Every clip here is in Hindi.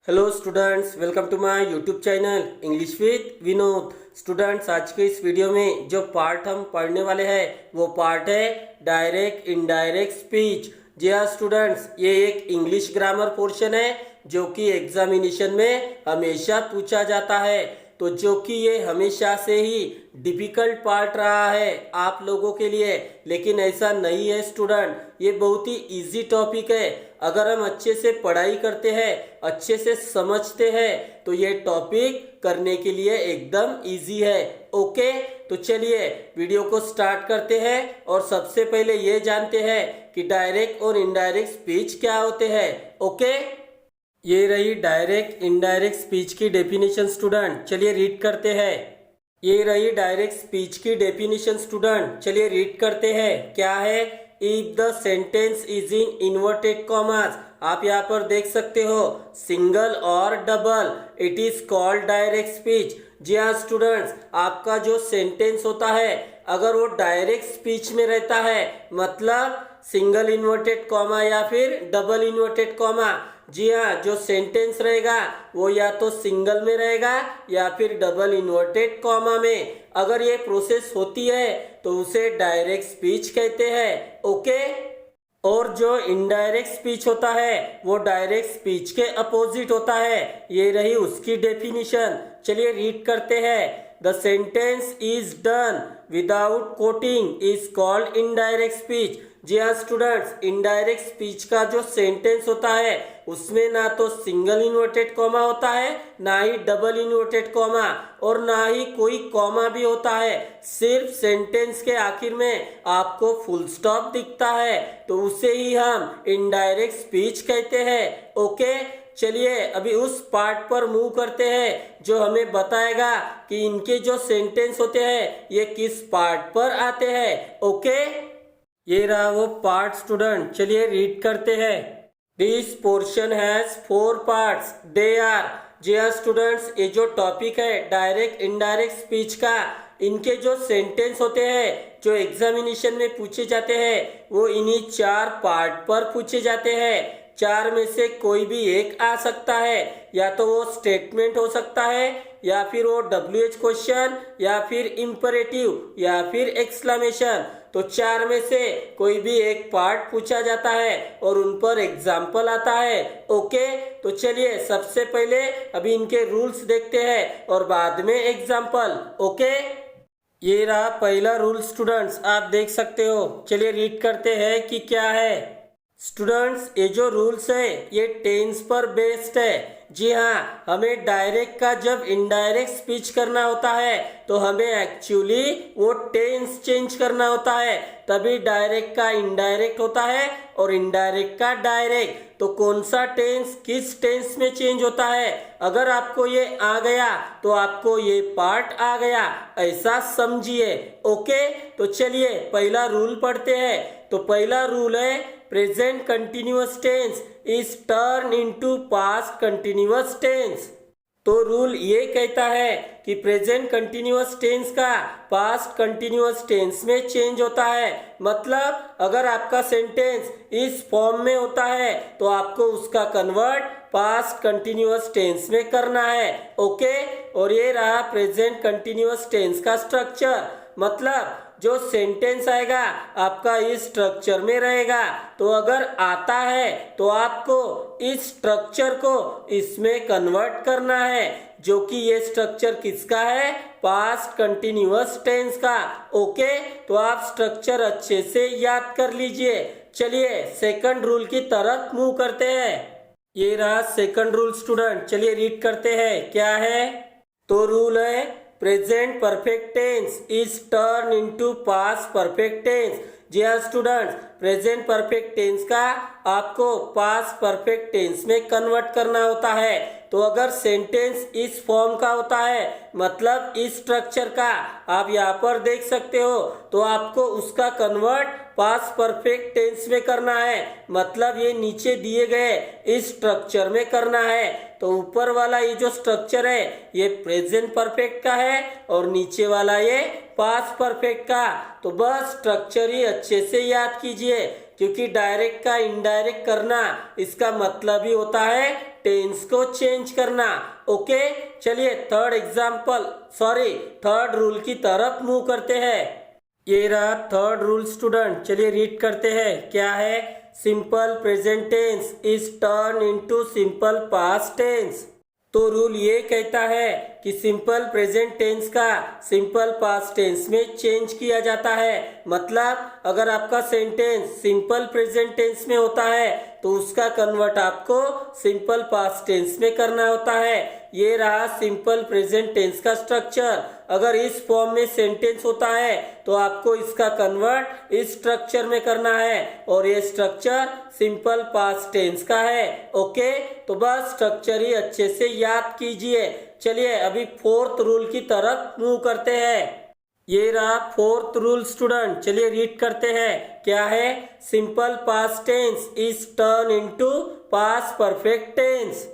Hello students, welcome to my YouTube channel English with Vinod. Students, आज के इस वीडियो में जो पार्ट हम पढ़ने वाले हैं वो पार्ट है डायरेक्ट इनडायरेक्ट स्पीच। जी हाँ स्टूडेंट्स, ये एक इंग्लिश ग्रामर पोर्शन है जो कि एग्जामिनेशन में हमेशा पूछा जाता है। तो जो कि ये हमेशा से ही डिफिकल्ट पार्ट रहा है आप लोगों के लिए, लेकिन ऐसा नहीं है स्टूडेंट, ये बहुत ही इजी टॉपिक है। अगर हम अच्छे से पढ़ाई करते हैं, अच्छे से समझते हैं, तो ये टॉपिक करने के लिए एकदम इजी है। ओके, तो चलिए वीडियो को स्टार्ट करते हैं और सबसे पहले ये जानते हैं कि डायरेक्ट और इनडायरेक्ट स्पीच क्या होते हैं। ओके, ये रही डायरेक्ट इनडायरेक्ट स्पीच की डेफिनेशन स्टूडेंट, चलिए रीड करते हैं। ये रही डायरेक्ट स्पीच की डेफिनेशन स्टूडेंट, चलिए रीड करते हैं। क्या है? If the sentence is in inverted commas, आप यहाँ पर देख सकते हो सिंगल और double, it is called direct speech. जी हाँ स्टूडेंट्स, आपका जो सेंटेंस होता है अगर वो डायरेक्ट स्पीच में रहता है, मतलब सिंगल इन्वर्टेड कॉमा या फिर डबल इन्वर्टेड कॉमा, जी हाँ, जो सेंटेंस रहेगा वो या तो सिंगल में रहेगा या फिर डबल इन्वर्टेड कॉमा में। अगर ये प्रोसेस होती है तो उसे डायरेक्ट स्पीच कहते हैं। ओके, और जो इनडायरेक्ट स्पीच होता है वो डायरेक्ट स्पीच के अपोजिट होता है। ये रही उसकी डेफिनेशन, चलिए रीड करते हैं। The sentence is done without quoting is called indirect speech. जी हाँ स्टूडेंट्स, इनडायरेक्ट स्पीच का जो सेंटेंस होता है उसमें ना तो सिंगल इन्वर्टेड कॉमा होता है, ना ही डबल इन्वर्टेड कॉमा, और ना ही कोई कॉमा भी होता है। सिर्फ सेंटेंस के आखिर में आपको फुल स्टॉप दिखता है, तो उसे ही हम इनडायरेक्ट स्पीच कहते हैं। ओके, चलिए अभी उस पार्ट पर मूव करते हैं जो हमें बताएगा कि इनके जो सेंटेंस होते हैं ये किस पार्ट पर आते हैं। ओके, ये रहा वो पार्ट स्टूडेंट, चलिए रीड करते हैं। This portion has 4 parts, they are. जी हाँ स्टूडेंट्स, ये जो टॉपिक है डायरेक्ट इनडायरेक्ट स्पीच का, इनके जो सेंटेंस होते हैं जो एग्जामिनेशन में पूछे जाते हैं वो इन्हीं 4 पार्ट पर पूछे जाते हैं। 4 में से कोई भी एक आ सकता है, या तो वो स्टेटमेंट हो सकता है, या फिर वो WH क्वेश्चन, या फिर इंपरेटिव, या फिर एक्सक्लेमेशन। तो 4 में से कोई भी एक पार्ट पूछा जाता है और उन पर एग्जाम्पल आता है। ओके, तो चलिए सबसे पहले अभी इनके रूल्स देखते हैं और बाद में एग्जाम्पल। ओके, ये रहा पहला रूल स्टूडेंट्स, आप देख सकते हो, चलिए रीड करते हैं कि क्या है। स्टूडेंट्स, ये जो रूल्स है ये टेंस पर बेस्ड है। जी हाँ, हमें डायरेक्ट का जब इनडायरेक्ट स्पीच करना होता है तो हमें एक्चुअली वो टेंस चेंज करना होता है, तभी डायरेक्ट का इनडायरेक्ट होता है और इनडायरेक्ट का डायरेक्ट। तो कौन सा टेंस किस टेंस में चेंज होता है, अगर आपको ये आ गया तो आपको ये पार्ट आ गया, ऐसा समझिए। ओके, तो चलिए पहला रूल पढ़ते हैं। तो पहला रूल है present continuous tense is turn into past continuous tense. तो रूल ये कहता है कि प्रेजेंट कंटिन्यूअस टेंस का पास्ट कंटिन्यूअस टेंस में चेंज होता है। मतलब अगर आपका सेंटेंस इस फॉर्म में होता है तो आपको उसका कन्वर्ट पास्ट कंटिन्यूअस टेंस में करना है। ओके, और ये रहा प्रेजेंट कंटिन्यूअस टेंस का स्ट्रक्चर, मतलब जो सेंटेंस आएगा आपका इस स्ट्रक्चर में रहेगा। तो अगर आता है तो आपको इस स्ट्रक्चर को इसमें कन्वर्ट करना है, जो कि ये स्ट्रक्चर किसका है? पास्ट कंटिन्यूअस टेंस का। ओके, तो आप स्ट्रक्चर अच्छे से याद कर लीजिए। चलिए सेकंड रूल की तरफ मूव करते हैं। ये रहा सेकंड रूल स्टूडेंट, चलिए रीड करते हैं क्या है। तो रूल है present perfect tense is turn into past perfect tense. जी हाँ स्टूडेंट्स, प्रेजेंट परफेक्ट टेंस का आपको पास्ट परफेक्ट टेंस में कन्वर्ट करना होता है। तो अगर सेंटेंस इस फॉर्म का होता है, मतलब इस स्ट्रक्चर का, आप यहाँ पर देख सकते हो, तो आपको उसका कन्वर्ट पास्ट परफेक्ट टेंस में करना है, मतलब ये नीचे दिए गए इस स्ट्रक्चर में करना है। तो ऊपर वाला ये जो स्ट्रक्चर है ये प्रेजेंट परफेक्ट का है और नीचे वाला ये पास्ट परफेक्ट का। तो बस स्ट्रक्चर ही अच्छे से याद कीजिए, क्योंकि डायरेक्ट का इनडायरेक्ट करना इसका मतलब ही होता है टेंस को चेंज करना। ओके, चलिए थर्ड रूल की तरफ मूव करते हैं। ये रहा थर्ड रूल स्टूडेंट, चलिए रीड करते हैं। क्या है? Simple present tense is turn into simple past tense. तो रूल ये कहता है कि सिंपल प्रेजेंट टेंस का सिंपल पास्ट टेंस में चेंज किया जाता है। मतलब अगर आपका सेंटेंस सिंपल प्रेजेंट टेंस में होता है तो उसका कन्वर्ट आपको सिंपल पास्ट टेंस में करना होता है। ये रहा सिंपल प्रेजेंट टेंस का स्ट्रक्चर। अगर इस फॉर्म में सेंटेंस होता है तो आपको इसका कन्वर्ट इस स्ट्रक्चर में करना है और ये स्ट्रक्चर सिंपल पास्ट टेंस का है। ओके, तो बस स्ट्रक्चर ही अच्छे से याद कीजिए। चलिए अभी फोर्थ रूल की तरफ मूव करते हैं। ये रहा फोर्थ रूल स्टूडेंट, चलिए रीड करते हैं। क्या है? Simple past tense is turn into past perfect tense.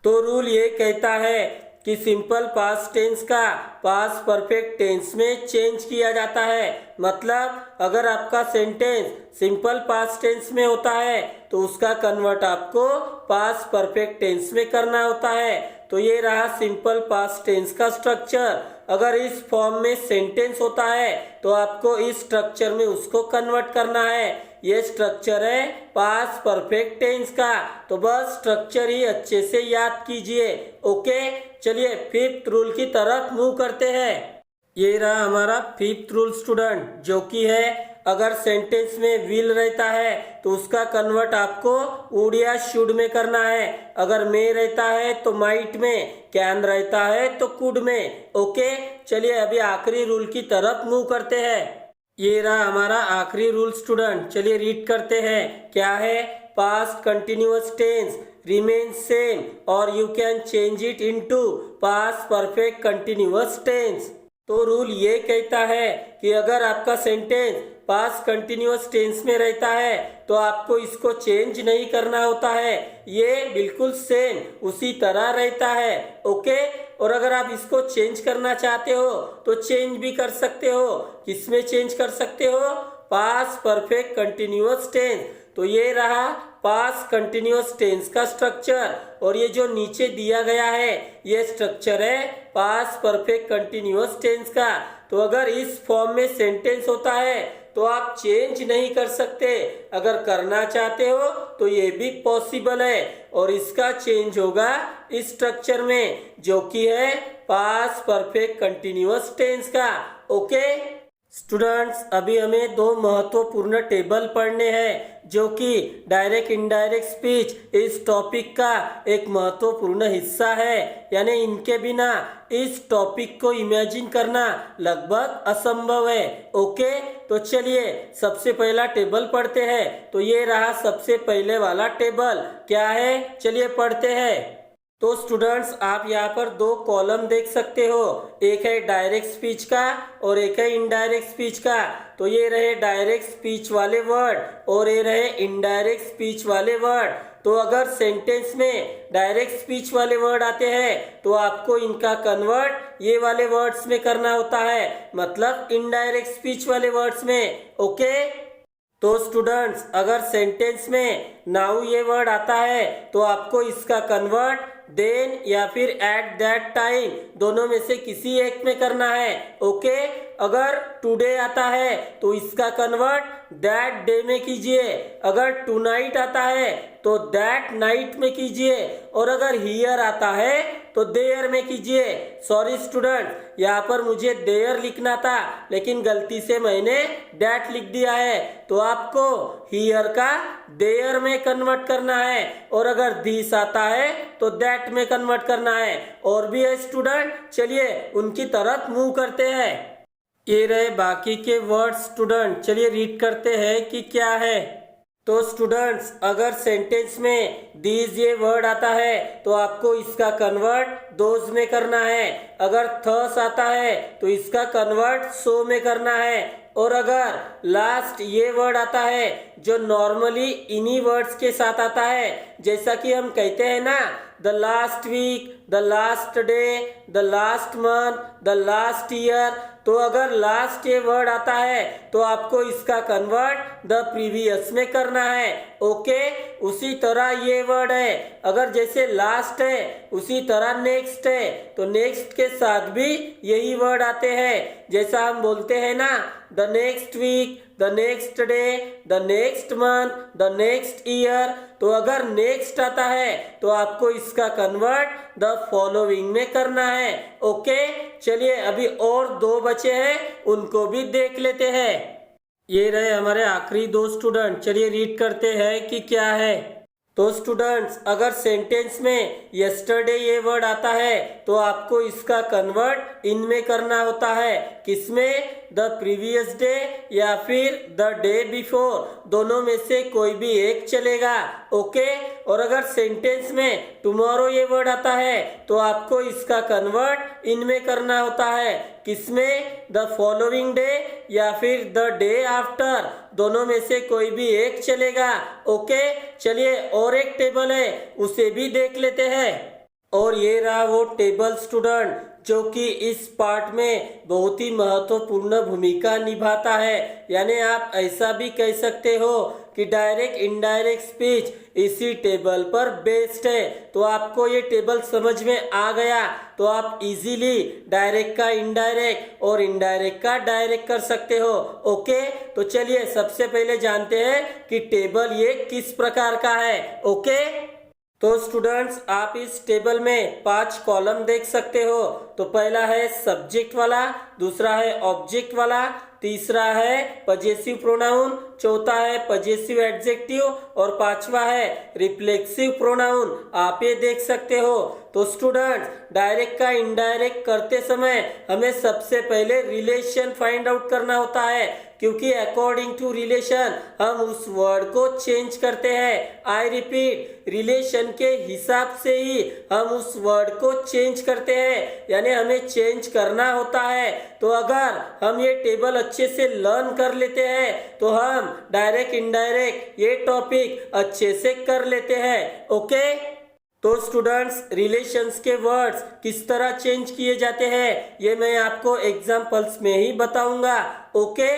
तो रूल ये कहता है कि सिंपल पास्ट टेंस का पास्ट परफेक्ट टेंस में चेंज किया जाता है। मतलब अगर आपका सेंटेंस सिंपल पास्ट टेंस में होता है तो उसका कन्वर्ट आपको पास्ट परफेक्ट टेंस में करना होता है। तो ये रहा सिंपल पास्ट टेंस का स्ट्रक्चर। अगर इस फॉर्म में सेंटेंस होता है तो आपको इस स्ट्रक्चर में उसको कन्वर्ट करना है। ये स्ट्रक्चर है पास्ट परफेक्ट टेंस का। तो बस स्ट्रक्चर ही अच्छे से याद कीजिए। ओके, चलिए फिफ्थ रूल की तरफ मूव करते हैं। ये रहा हमारा फिफ्थ रूल स्टूडेंट, जो कि है अगर सेंटेंस में विल रहता है तो उसका कन्वर्ट आपको वुड या शुड में करना है। अगर मे रहता है तो माइट में, कैन रहता है तो कुड में। ओके, चलिए अभी आखिरी रूल की तरफ मूव करते हैं। ये रहा हमारा आखिरी रूल स्टूडेंट, चलिए रीड करते हैं। क्या है? Past continuous tense remain same और you can change it into past perfect continuous tense. तो रूल ये कहता है कि अगर आपका सेंटेंस पास्ट कंटिन्यूअस टेंस में रहता है तो आपको इसको चेंज नहीं करना होता है। ये बिल्कुल सेम उसी तरह रहता है। ओके, और अगर आप इसको चेंज करना चाहते हो तो चेंज भी कर सकते हो। किसमें चेंज कर सकते हो? Past perfect continuous tense. तो ये रहा पास्ट कंटिन्यूअस टेंस का स्ट्रक्चर और ये जो नीचे दिया गया है ये स्ट्रक्चर है पास्ट परफेक्ट कंटिन्यूअस टेंस का। तो अगर इस फॉर्म में सेंटेंस होता है तो आप चेंज नहीं कर सकते। अगर करना चाहते हो तो ये भी पॉसिबल है और इसका चेंज होगा इस स्ट्रक्चर में, जो कि है पास्ट परफेक्ट कंटिन्यूअस टेंस का। ओके स्टूडेंट्स, अभी हमें दो महत्वपूर्ण टेबल पढ़ने हैं जो कि डायरेक्ट इनडायरेक्ट स्पीच इस टॉपिक का एक महत्वपूर्ण हिस्सा है। यानी इनके बिना इस टॉपिक को इमेजिन करना लगभग असंभव है। ओके, तो चलिए सबसे पहला टेबल पढ़ते हैं। तो ये रहा सबसे पहले वाला टेबल। क्या है? चलिए पढ़ते हैं। तो स्टूडेंट्स, आप यहाँ पर दो कॉलम देख सकते हो, एक है डायरेक्ट स्पीच का और एक है इनडायरेक्ट स्पीच का। तो ये रहे डायरेक्ट स्पीच वाले वर्ड और ये रहे इनडायरेक्ट स्पीच वाले वर्ड। तो अगर सेंटेंस में डायरेक्ट स्पीच वाले वर्ड आते हैं तो आपको इनका कन्वर्ट ये वाले वर्ड्स में करना होता है, मतलब इनडायरेक्ट स्पीच वाले वर्ड्स में। ओके, तो स्टूडेंट्स, अगर सेंटेंस में नाउ ये वर्ड आता है तो आपको इसका कन्वर्ट देन या फिर एट दैट टाइम दोनों में से किसी एक में करना है। ओके, अगर टुडे आता है तो इसका कन्वर्ट दैट डे में कीजिए। अगर टू नाइट आता है तो दैट नाइट में कीजिए और अगर हियर आता है तो देयर में कीजिए। सॉरी स्टूडेंट, यहाँ पर मुझे देयर लिखना था लेकिन गलती से मैंने दैट लिख दिया है। तो आपको हियर का देयर में कन्वर्ट करना है और अगर दिस आता है तो दैट में कन्वर्ट करना है। और भी है स्टूडेंट, चलिए उनकी तरफ मूव करते हैं। ये रहे बाकी के वर्ड स्टूडेंट, चलिए रीड करते हैं कि क्या है। तो स्टूडेंट्स, अगर सेंटेंस में दीज ये वर्ड आता है तो आपको इसका कन्वर्ट दोज में करना है। अगर थस आता है तो इसका कन्वर्ट सो में करना है। और अगर लास्ट ये वर्ड आता है जो नॉर्मली इन्हीं वर्ड्स के साथ आता है, जैसा कि हम कहते हैं ना, the last week, the last day, the last month, the last year, तो अगर लास्ट ये वर्ड आता है तो आपको इसका कन्वर्ट द प्रीवियस में करना है। ओके। उसी तरह ये वर्ड है, अगर जैसे लास्ट है उसी तरह नेक्स्ट है, तो नेक्स्ट के साथ भी यही वर्ड आते हैं। जैसा हम बोलते हैं ना, the next week, the next day, the next month, the next year, तो अगर नेक्स्ट आता है तो आपको इसका कन्वर्ट द फॉलोइंग में करना है। ओके, चलिए अभी और 2 बचे हैं, उनको भी देख लेते हैं। ये रहे हमारे आखिरी 2 स्टूडेंट, चलिए रीड करते हैं कि क्या है। तो स्टूडेंट्स, अगर सेंटेंस में यस्टरडे ये वर्ड आता है तो आपको इसका कन्वर्ट इन में करना होता है। किसमें? द प्रीवियस डे या फिर द डे बिफोर, दोनों में से कोई भी एक चलेगा। ओके। और अगर सेंटेंस में टुमारो ये वर्ड आता है तो आपको इसका कन्वर्ट इन में करना होता है। किसमें? द फॉलोइंग डे या फिर द डे आफ्टर, दोनों में से कोई भी एक चलेगा। ओके, चलिए और एक टेबल है, उसे भी देख लेते हैं। और ये रहा वो टेबल स्टूडेंट, जो कि इस पार्ट में बहुत ही महत्वपूर्ण भूमिका निभाता है। यानी आप ऐसा भी कह सकते हो कि डायरेक्ट इनडायरेक्ट स्पीच इसी टेबल पर बेस्ड है। तो आपको ये टेबल समझ में आ गया तो आप इजीली डायरेक्ट का इनडायरेक्ट और इनडायरेक्ट का डायरेक्ट कर सकते हो। ओके, तो चलिए सबसे पहले जानते हैं कि टेबल ये किस प्रकार का है। ओके, तो स्टूडेंट्स, आप इस टेबल में 5 कॉलम देख सकते हो। तो पहला है सब्जेक्ट वाला, दूसरा है ऑब्जेक्ट वाला, तीसरा है पजेसिव प्रोनाउन, चौथा है पजेसिव एडजेक्टिव और पांचवा है रिफ्लेक्सिव प्रोनाउन। आप ये देख सकते हो। तो स्टूडेंट्स, डायरेक्ट का इनडायरेक्ट करते समय हमें सबसे पहले रिलेशन फाइंड आउट करना होता है, क्योंकि अकॉर्डिंग टू रिलेशन हम उस वर्ड को चेंज करते हैं। आई रिपीट, रिलेशन के हिसाब से ही हम उस वर्ड को चेंज करते हैं, यानी हमें चेंज करना होता है। तो अगर हम ये टेबल अच्छे से लर्न कर लेते हैं तो हम डायरेक्ट इनडायरेक्ट ये टॉपिक अच्छे से कर लेते हैं। ओके, तो स्टूडेंट्स, रिलेशंस के वर्ड्स किस तरह चेंज किए जाते हैं ये मैं आपको एग्जांपल्स में ही बताऊंगा। ओके,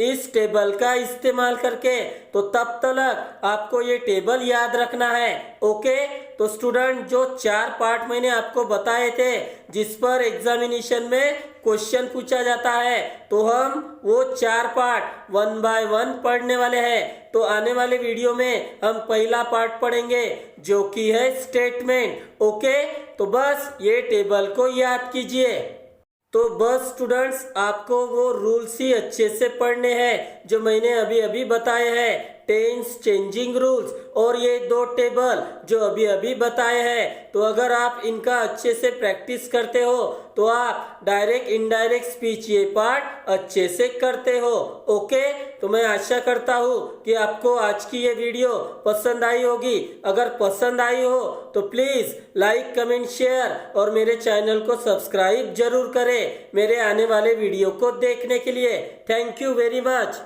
इस टेबल का इस्तेमाल करके। तो तब तक आपको ये टेबल याद रखना है। ओके, तो स्टूडेंट, जो 4 पार्ट मैंने आपको बताए थे जिस पर एग्जामिनेशन में क्वेश्चन पूछा जाता है, तो हम वो 4 पार्ट 1 बाय 1 पढ़ने वाले हैं। तो आने वाले वीडियो में हम पहला पार्ट पढ़ेंगे, जो कि है स्टेटमेंट। ओके, तो बस ये टेबल को याद कीजिए। तो बस स्टूडेंट्स, आपको वो रूल्स ही अच्छे से पढ़ने हैं जो मैंने अभी अभी बताए हैं, टेंस चेंजिंग रूल्स और ये 2 टेबल जो अभी अभी बताए हैं। तो अगर आप इनका अच्छे से प्रैक्टिस करते हो तो आप डायरेक्ट इनडायरेक्ट स्पीच ये पार्ट अच्छे से करते हो। ओके, तो मैं आशा करता हूँ कि आपको आज की ये वीडियो पसंद आई होगी। अगर पसंद आई हो तो प्लीज लाइक, कमेंट, शेयर और मेरे चैनल को सब्सक्राइब जरूर करें मेरे आने वाले वीडियो को देखने के लिए। Thank you very much.